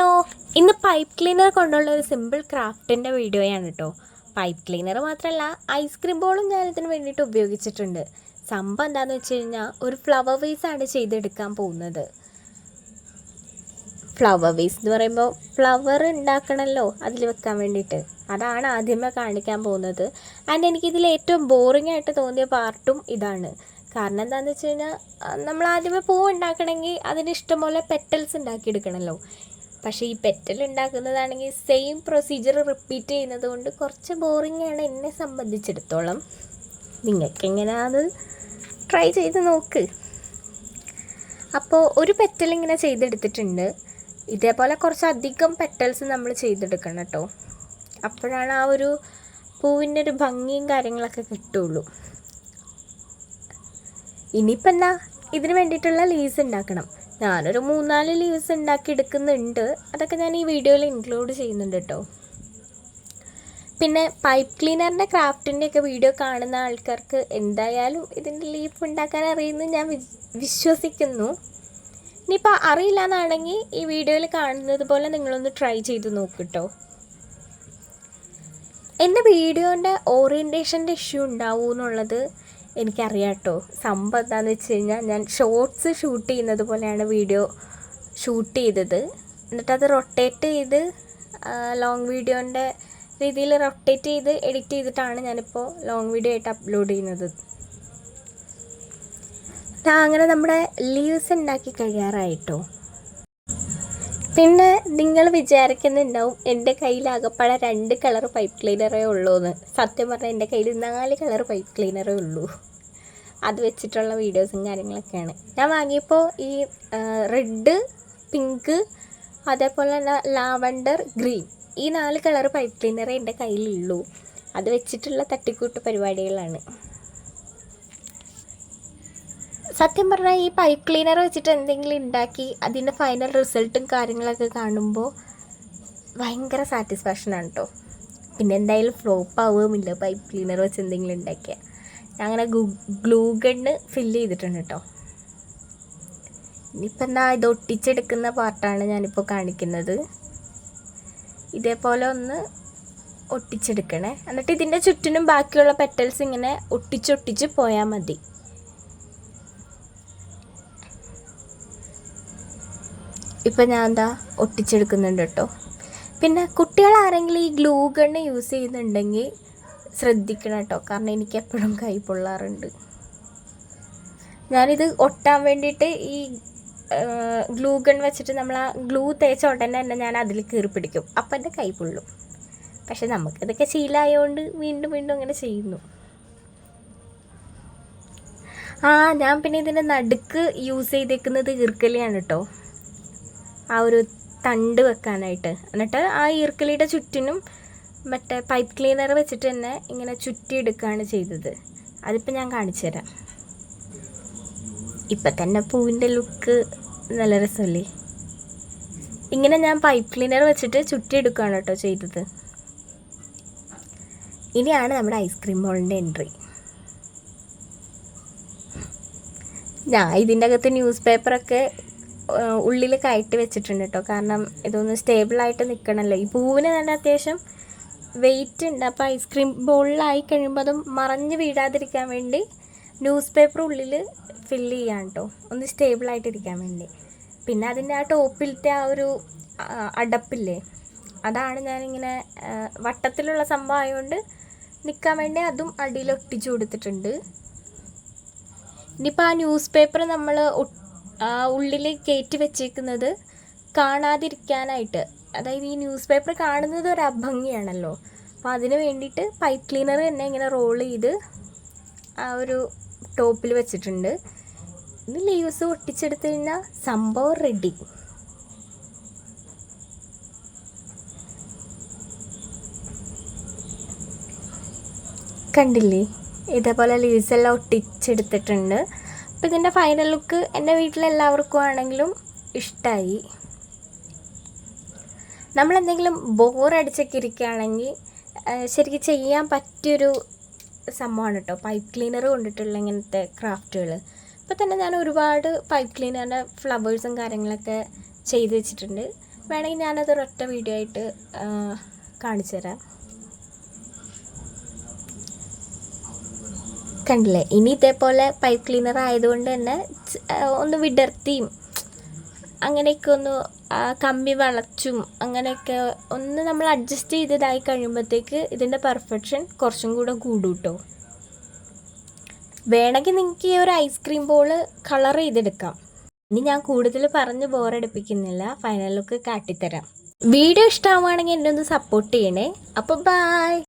Hello, ഇന്ന് pipe cleaner കൊണ്ടുള്ള ഒരു സിമ്പിൾ ക്രാഫ്റ്റിൻ്റെ വീഡിയോയാണ് കേട്ടോ. പൈപ്പ് ക്ലീനർ മാത്രമല്ല, ഐസ്ക്രീം ബോളും ഞാൻ ഇതിന് വേണ്ടിയിട്ട് ഉപയോഗിച്ചിട്ടുണ്ട്. സംഭവം എന്താണെന്ന് വെച്ച് കഴിഞ്ഞാൽ ഒരു ഫ്ലവർ വേസാണ് ചെയ്തെടുക്കാൻ പോകുന്നത്. ഫ്ലവർ വേസ് എന്ന് പറയുമ്പോൾ ഫ്ലവർ ഉണ്ടാക്കണമല്ലോ അതിൽ വെക്കാൻ വേണ്ടിയിട്ട്. അതാണ് ആദ്യമേ കാണിക്കാൻ പോകുന്നത്. ആൻഡ് എനിക്കിതിൽ ഏറ്റവും ബോറിംഗ് ആയിട്ട് തോന്നിയ പാർട്ടും ഇതാണ്. കാരണം എന്താണെന്ന് വെച്ച് കഴിഞ്ഞാൽ നമ്മൾ ആദ്യമേ പൂ ഉണ്ടാക്കണമെങ്കിൽ അതിന് ഇഷ്ടംപോലെ പെറ്റൽസ് ഉണ്ടാക്കിയെടുക്കണമല്ലോ. പക്ഷേ ഈ പെറ്റൽ ഉണ്ടാക്കുന്നതാണെങ്കിൽ സെയിം പ്രൊസീജിയർ റിപ്പീറ്റ് ചെയ്യുന്നത് കൊണ്ട് കുറച്ച് ബോറിംഗ് ആണ് എന്നെ സംബന്ധിച്ചിടത്തോളം. നിങ്ങൾക്കെങ്ങനെ അത് ട്രൈ ചെയ്ത് നോക്ക്. അപ്പോൾ ഒരു പെറ്റൽ ഇങ്ങനെ ചെയ്തെടുത്തിട്ടുണ്ട്. ഇതേപോലെ കുറച്ചധികം പെറ്റൽസ് നമ്മൾ ചെയ്തെടുക്കണം കേട്ടോ. അപ്പോഴാണ് ആ ഒരു പൂവിൻ്റെ ഒരു ഭംഗിയും കാര്യങ്ങളൊക്കെ കിട്ടുള്ളൂ. ഇനിയിപ്പോൾ എന്താ, ഇതിന് വേണ്ടിയിട്ടുള്ള ലീവ്സ് ഉണ്ടാക്കണം. ഞാനൊരു 3-4 ലീവ്സ് ഉണ്ടാക്കി എടുക്കുന്നുണ്ട്. അതൊക്കെ ഞാൻ ഈ വീഡിയോയിൽ ഇൻക്ലൂഡ് ചെയ്യുന്നുണ്ട് കേട്ടോ. പിന്നെ പൈപ്പ് ക്ലീനറിൻ്റെ ക്രാഫ്റ്റിൻ്റെയൊക്കെ വീഡിയോ കാണുന്ന ആൾക്കാർക്ക് എന്തായാലും ഇതിൻ്റെ ലീഫ് ഉണ്ടാക്കാൻ അറിയുമെന്ന് ഞാൻ വിശ്വസിക്കുന്നു. ഇനിയിപ്പോൾ അറിയില്ല എന്നാണെങ്കിൽ ഈ വീഡിയോയിൽ കാണുന്നത് പോലെ നിങ്ങളൊന്ന് ട്രൈ ചെയ്ത് നോക്കിട്ടോ. എൻ്റെ വീഡിയോൻ്റെ ഓറിയൻറ്റേഷൻ്റെ ഇഷ്യൂ ഉണ്ടാവും എന്നുള്ളത് എനിക്കറിയാം കേട്ടോ. സംഭവം എന്താണെന്ന് വെച്ച് കഴിഞ്ഞാൽ ഞാൻ ഷോർട്സ് ഷൂട്ട് ചെയ്യുന്നത് പോലെയാണ് വീഡിയോ ഷൂട്ട് ചെയ്തത്. എന്നിട്ടത് റൊട്ടേറ്റ് ചെയ്ത് ലോങ് വീഡിയോൻ്റെ രീതിയിൽ റൊട്ടേറ്റ് ചെയ്ത് എഡിറ്റ് ചെയ്തിട്ടാണ് ഞാനിപ്പോൾ ലോങ് വീഡിയോ ആയിട്ട് അപ്ലോഡ് ചെയ്യുന്നത്. അങ്ങനെ നമ്മുടെ ലീവ്സ് ഉണ്ടാക്കി കഴിയാറായിട്ടോ. പിന്നെ നിങ്ങൾ വിചാരിക്കുന്നുണ്ടാവും എൻ്റെ കയ്യിൽ ആകപ്പാടെ 2 കളർ പൈപ്പ് ക്ലീനറേ ഉള്ളൂ എന്ന്. സത്യം പറഞ്ഞാൽ എൻ്റെ കയ്യിൽ 4 കളർ പൈപ്പ് ക്ലീനറേ ഉള്ളൂ. അത് വെച്ചിട്ടുള്ള വീഡിയോസും കാര്യങ്ങളൊക്കെയാണ്. ഞാൻ വാങ്ങിയപ്പോൾ ഈ റെഡ്, പിങ്ക്, അതേപോലെ തന്നെ ലാവൻഡർ, ഗ്രീൻ, ഈ 4 കളർ പൈപ്പ് ക്ലീനറേ എൻ്റെ കയ്യിലുള്ളൂ. അത് വെച്ചിട്ടുള്ള തട്ടിക്കൂട്ട് പരിപാടികളാണ്. സത്യം പറഞ്ഞാൽ ഈ പൈപ്പ് ക്ലീനർ വെച്ചിട്ട് എന്തെങ്കിലും ഉണ്ടാക്കി അതിൻ്റെ ഫൈനൽ റിസൾട്ടും കാര്യങ്ങളൊക്കെ കാണുമ്പോൾ ഭയങ്കര സാറ്റിസ്ഫാക്ഷനാണ് കേട്ടോ. പിന്നെ എന്തായാലും ഫ്ലോപ്പ് ആവുകയുമില്ല പൈപ്പ് ക്ലീനർ വെച്ച് എന്തെങ്കിലും ഉണ്ടാക്കിയാൽ. ഞാൻ അങ്ങനെ ഗ്ലൂ ഗണ്ണ് ഫില്ല് ചെയ്തിട്ടുണ്ട് കേട്ടോ. ഇനിയിപ്പോൾ എന്താ, ഇത് ഒട്ടിച്ചെടുക്കുന്ന പാർട്ടാണ് ഞാനിപ്പോൾ കാണിക്കുന്നത്. ഇതേപോലെ ഒന്ന് ഒട്ടിച്ചെടുക്കണേ. എന്നിട്ട് ഇതിൻ്റെ ചുറ്റിനും ബാക്കിയുള്ള പെറ്റൽസ് ഇങ്ങനെ ഒട്ടിച്ചൊട്ടിച്ച് പോയാൽ മതി. ഇപ്പം ഞാൻ എന്താ ഒട്ടിച്ചെടുക്കുന്നുണ്ട് കേട്ടോ. പിന്നെ കുട്ടികൾ ആരെങ്കിലും ഈ ഗ്ലൂ ഗണ്ണ് യൂസ് ചെയ്യുന്നുണ്ടെങ്കിൽ ശ്രദ്ധിക്കണം കേട്ടോ. കാരണം എനിക്ക് എപ്പോഴും കൈ പൊള്ളാറുണ്ട്. ഞാനിത് ഒട്ടാൻ വേണ്ടിയിട്ട് ഈ ഗ്ലൂ ഗൺ വെച്ചിട്ട് നമ്മൾ ആ ഗ്ലൂ തേച്ച ഉടനെ തന്നെ ഞാൻ അതിൽ കീറി പിടിക്കും. അപ്പം എൻ്റെ കൈ പൊള്ളും. പക്ഷെ നമുക്കിതൊക്കെ ശീലമായതുകൊണ്ട് വീണ്ടും വീണ്ടും അങ്ങനെ ചെയ്യുന്നു. ഞാൻ പിന്നെ ഇതിൻ്റെ നടുക്ക് യൂസ് ചെയ്തേക്കുന്നത് ഈർക്കലിയാണ് കേട്ടോ. ആ ഒരു തണ്ട് വെക്കാനായിട്ട്. എന്നിട്ട് ആ ഈർക്കലിയുടെ ചുറ്റിനും മറ്റേ പൈപ്പ് ക്ലീനർ വെച്ചിട്ട് തന്നെ ഇങ്ങനെ ചുറ്റിയെടുക്കുകയാണ് ചെയ്തത്. അതിപ്പോൾ ഞാൻ കാണിച്ചു തരാം. ഇപ്പം തന്നെ പൂവിൻ്റെ ലുക്ക് നല്ല രസമല്ലേ. ഇങ്ങനെ ഞാൻ പൈപ്പ് ക്ലീനർ വെച്ചിട്ട് ചുറ്റിയെടുക്കുകയാണ് കേട്ടോ ചെയ്തത്. ഇനിയാണ് നമ്മുടെ ഐസ്ക്രീം ബോളിൻ്റെ എൻട്രി. ഞാൻ ഇതിൻ്റെ അകത്ത് ന്യൂസ് പേപ്പറൊക്കെ ഉള്ളിൽ കയറ്റി വെച്ചിട്ടുണ്ട് കേട്ടോ. കാരണം ഇതൊന്ന് സ്റ്റേബിളായിട്ട് നിൽക്കണമല്ലോ. ഈ പൂവിന് തന്നെ അത്യാവശ്യം വെയിറ്റ് ഉണ്ട്. അപ്പോൾ ഐസ്ക്രീം ബോളിലായി കഴിയുമ്പോൾ അതും മറഞ്ഞ് വീഴാതിരിക്കാൻ വേണ്ടി ന്യൂസ് പേപ്പർ ഉള്ളിൽ ഫില്ല് ചെയ്യാം കേട്ടോ, ഒന്ന് സ്റ്റേബിളായിട്ടിരിക്കാൻ വേണ്ടി. പിന്നെ അതിൻ്റെ ആ ടോപ്പിലത്തെ ആ ഒരു അടപ്പില്ലേ, അതാണ് ഞാനിങ്ങനെ വട്ടത്തിലുള്ള സംഭവം ആയതുകൊണ്ട് നിൽക്കാൻ വേണ്ടി അതും അടിയിൽ ഒട്ടിച്ചു കൊടുത്തിട്ടുണ്ട്. ഇനിയിപ്പോൾ ആ ന്യൂസ് പേപ്പർ നമ്മൾ ഉള്ളിൽ കയറ്റി വെച്ചേക്കുന്നത് കാണാതിരിക്കാനായിട്ട്. അതായത് ഈ ന്യൂസ് പേപ്പർ കാണുന്നത് ഒരു അഭംഗിയാണല്ലോ. അപ്പോൾ അതിന് വേണ്ടിയിട്ട് പൈപ്പ് ക്ലീനർ തന്നെ ഇങ്ങനെ റോൾ ചെയ്ത് ആ ഒരു ടോപ്പിൽ വെച്ചിട്ടുണ്ട്. ഇനി ലീവ്സ് ഒട്ടിച്ചെടുത്ത് കഴിഞ്ഞാൽ സംഭവം റെഡി. കണ്ടില്ലേ, ഇതേപോലെ ലീവ്സ് എല്ലാം ഒട്ടിച്ചെടുത്തിട്ടുണ്ട്. അപ്പോൾ ഇതിൻ്റെ ഫൈനൽ ലുക്ക് എൻ്റെ വീട്ടിലെല്ലാവർക്കും ആണെങ്കിലും ഇഷ്ടമായി. നമ്മളെന്തെങ്കിലും ബോറടിച്ചൊക്കെ ഇരിക്കുകയാണെങ്കിൽ ശരിക്കും ചെയ്യാൻ പറ്റിയൊരു സംഭവമാണ് കേട്ടോ പൈപ്പ് ക്ലീനർ കൊണ്ടിട്ടുള്ള ഇങ്ങനത്തെ ക്രാഫ്റ്റുകൾ. ഇപ്പോൾ തന്നെ ഞാൻ ഒരുപാട് പൈപ്പ് ക്ലീനറിൻ്റെ ഫ്ലവേഴ്സും കാര്യങ്ങളൊക്കെ ചെയ്ത് വെച്ചിട്ടുണ്ട്. വേണമെങ്കിൽ ഞാനത് ഒരൊറ്റ വീഡിയോ ആയിട്ട് കാണിച്ചു തരാം. കണ്ടില്ലേ, ഇനി ഇതേപോലെ പൈപ്പ് ക്ലീനർ ആയതുകൊണ്ട് തന്നെ ഒന്ന് വിടർത്തിയും അങ്ങനെയൊക്കെ ഒന്ന് കമ്പി വളച്ചും അങ്ങനെയൊക്കെ ഒന്ന് നമ്മൾ അഡ്ജസ്റ്റ് ചെയ്തതായി കഴിയുമ്പോഴത്തേക്ക് ഇതിൻ്റെ പെർഫെക്ഷൻ കുറച്ചും കൂടെ കൂടും കേട്ടോ. വേണമെങ്കിൽ നിങ്ങൾക്ക് ഈ ഒരു ഐസ്ക്രീം ബോൾ കളർ ചെയ്തെടുക്കാം. ഇനി ഞാൻ കൂടുതൽ പറഞ്ഞ് ബോറടിപ്പിക്കുന്നില്ല, ഫൈനൽ ലുക്ക് കാട്ടിത്തരാം. വീഡിയോ ഇഷ്ടമാവുകയാണെങ്കിൽ എന്നെ ഒന്ന് സപ്പോർട്ട് ചെയ്യണേ. അപ്പോൾ ബൈ.